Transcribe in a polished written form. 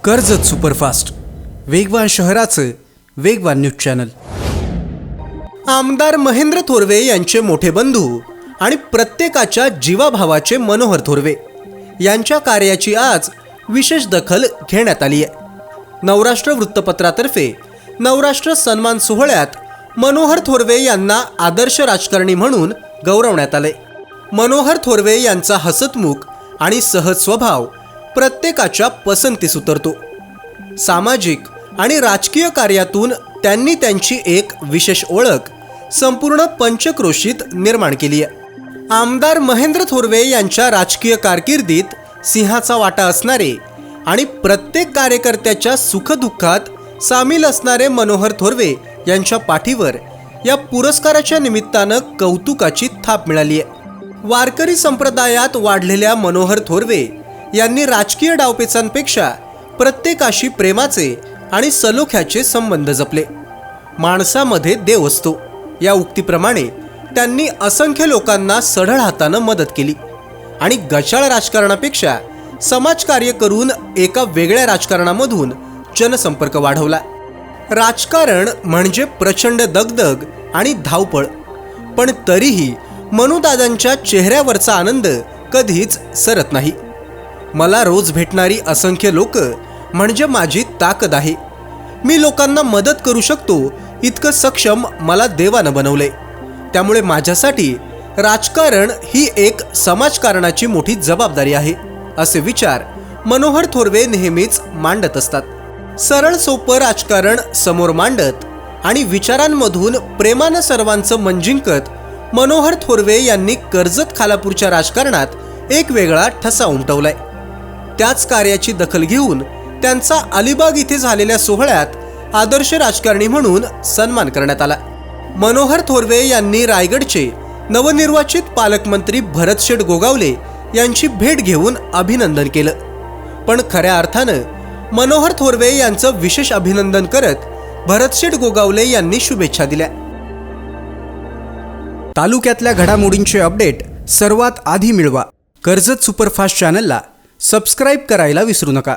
Karjat superfast, वेगवान शहराचं वेगवान न्यूज चॅनल। आमदार महेंद्र थोरवे यांचे मोठे बंधू आणि प्रत्येकाच्या जीवाभावाचे मनोहर थोरवे यांच्या कार्याची आज विशेष दखल घेण्यात आली आहे। नवराष्ट्र वृत्तपत्रातर्फे नवराष्ट्र सन्मान सोहळ्यात मनोहर थोरवे यांना आदर्श राजकारणी म्हणून गौरवण्यात आले। मनोहर थोरवे यांचा हसतमुख आणि सहज स्वभाव प्रत्येकाच्या पसंतीस उतरतो। सामाजिक आणि राजकीय कार्यातून त्यांनी त्यांची एक विशेष ओळख संपूर्ण पंचक्रोशीत निर्माण केली आहे। आमदार महेंद्र थोरवे यांच्या राजकीय कारकिर्दीत सिंहाचा वाटा असणारे आणि प्रत्येक कार्यकर्त्याच्या सुखदुःखात सामील असणारे मनोहर थोरवे यांच्या पाठीवर या पुरस्काराच्या निमित्तानं कौतुकाची थाप मिळाली आहे। वारकरी संप्रदायात वाढलेल्या मनोहर थोरवे यांनी राजकीय डावपेचांपेक्षा प्रत्येकाशी प्रेमाचे आणि सलोख्याचे संबंध जपले। माणसामध्ये देव असतो या उक्तीप्रमाणे त्यांनी असंख्य लोकांना सढळ हातानं मदत केली आणि गचाळ राजकारणापेक्षा समाजकार्य करून एका वेगळ्या राजकारणामधून जनसंपर्क वाढवला। राजकारण म्हणजे प्रचंड दगदग आणि धावपळ, पण तरीही मनूदादांच्या चेहऱ्यावरचा आनंद कधीच सरत नाही। मला रोज भेटणारी असंख्य लोक म्हणजे माझी ताकद आहे। मी लोकांना मदत करू शकतो इतकं सक्षम मला देवानं बनवलंय। त्यामुळे माझ्यासाठी राजकारण ही एक समाजकारणाची मोठी जबाबदारी आहे, असे विचार मनोहर थोरवे नेहमीच मांडत असतात। सरळ सोपं राजकारण समोर मांडत आणि विचारांमधून प्रेमानं सर्वांचं मन जिंकत मनोहर थोरवे यांनी कर्जत खालापूरच्या राजकारणात एक वेगळा ठसा उमटवलाय। त्याच कार्याची दखल घेऊन त्यांचा अलिबाग इथे झालेल्या सोहळ्यात आदर्श राजकारणी म्हणून सन्मान करण्यात आला। मनोहर थोरवे यांनी रायगडचे नवनिर्वाचित पालकमंत्री भरतशेठ गोगावले यांची भेट घेऊन अभिनंदन केलं, पण खऱ्या अर्थानं मनोहर थोरवे यांचं विशेष अभिनंदन करत भरतशेठ गोगावले यांनी शुभेच्छा दिल्या। तालुक्यातल्या घडामोडींचे अपडेट सर्वात आधी मिळवा कर्जत सुपरफास्ट चॅनलला सबस्क्राइब करायला विसरू नका।